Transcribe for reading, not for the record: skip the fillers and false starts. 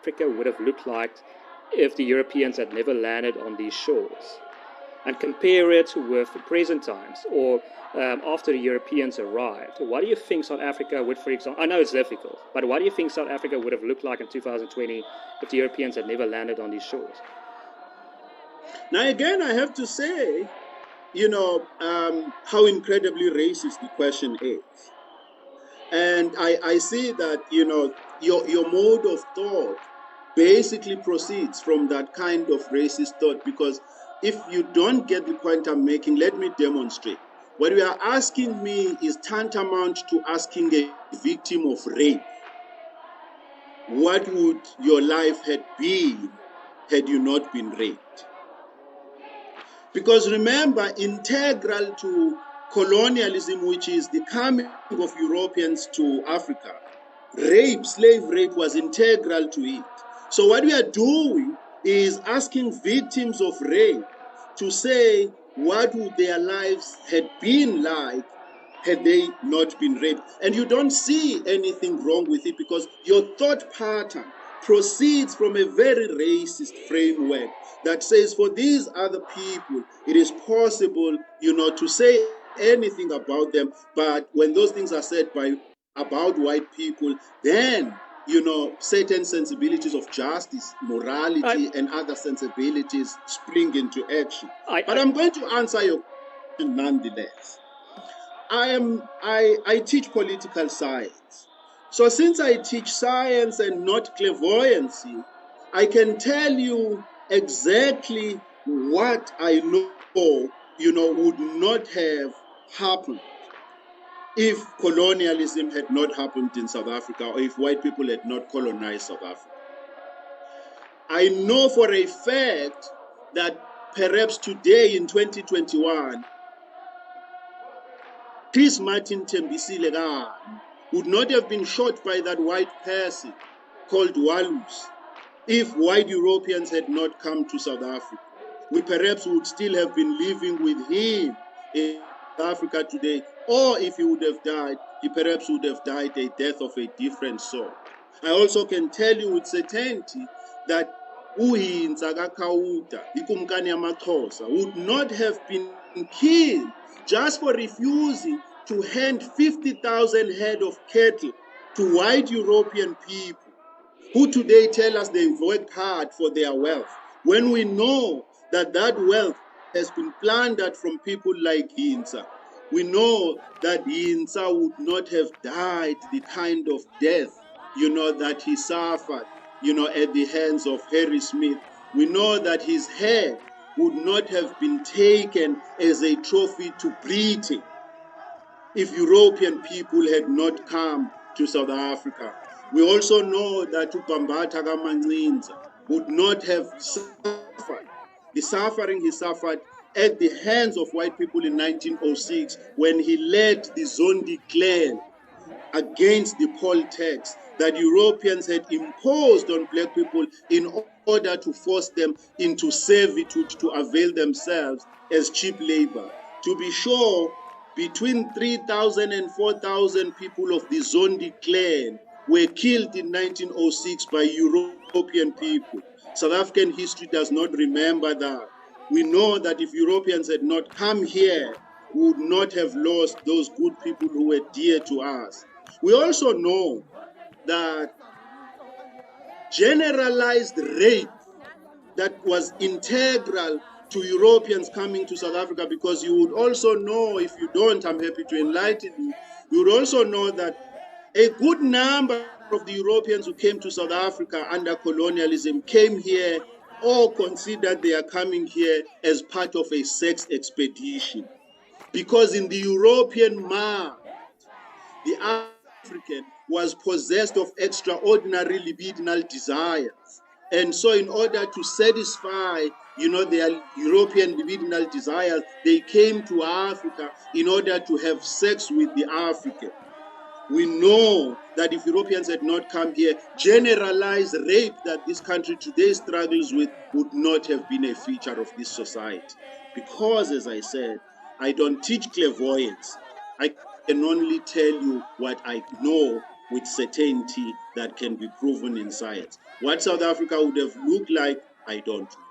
Africa would have looked like if the Europeans had never landed on these shores, and compare it with present times or after the Europeans arrived. What do you think South Africa would, for example, I know it's difficult, but what do you think South Africa would have looked like in 2020 if the Europeans had never landed on these shores? Now, again, I have to say, how incredibly racist the question is. And I see that, your mode of thought basically proceeds from that kind of racist thought, because if you don't get the point I'm making, let me demonstrate. What you are asking me is tantamount to asking a victim of rape, what would your life have been had you not been raped? Because remember, integral to colonialism, which is the coming of Europeans to Africa, slave rape was integral to it. So what we are doing is asking victims of rape to say what would their lives had been like had they not been raped. And you don't see anything wrong with it, because your thought pattern proceeds from a very racist framework that says for these other people, it is possible, to say anything about them. But when those things are said about white people, then, certain sensibilities of justice, morality, and other sensibilities spring into action. But I'm going to answer your question nonetheless. I teach political science. So since I teach science and not clairvoyancy, I can tell you exactly what I know, would not have happened if colonialism had not happened in South Africa, or if white people had not colonized South Africa. I know for a fact that perhaps today in 2021, Chris Martin Tembisile would not have been shot by that white person called Walus if white Europeans had not come to South Africa. We perhaps would still have been living with him in South Africa today, or if he would have died, he perhaps would have died a death of a different sort. I also can tell you with certainty that uHinza kaKhawuta, ikumkani yamaXhosa, would not have been killed just for refusing to hand 50,000 head of cattle to white European people who today tell us they've worked hard for their wealth, when we know that that wealth has been plundered from people like Hinza. We know that Hinza would not have died the kind of death, that he suffered, at the hands of Harry Smith. We know that his head would not have been taken as a trophy to Britain if European people had not come to South Africa. We also know that uBhambatha kaMancinza would not have suffered the suffering he suffered at the hands of white people in 1906 when he led the Zondi clan against the poll tax that Europeans had imposed on black people in order to force them into servitude to avail themselves as cheap labor. To be sure, between 3,000 and 4,000 people of the Zondi clan were killed in 1906 by European people. South African history does not remember that. We know that if Europeans had not come here, we would not have lost those good people who were dear to us. We also know that generalized rape that was integral to Europeans coming to South Africa, because you would also know, if you don't, I'm happy to enlighten you, you would also know that a good number of the Europeans who came to South Africa under colonialism came here or considered they are coming here as part of a sex expedition. Because in the European mind, the African was possessed of extraordinary libidinal desires. And so in order to satisfy, their European libidinal desires, they came to Africa in order to have sex with the African. We know that if Europeans had not come here, generalized rape that this country today struggles with would not have been a feature of this society. Because, as I said, I don't teach clairvoyance. I can only tell you what I know with certainty that can be proven in science. What South Africa would have looked like, I don't know.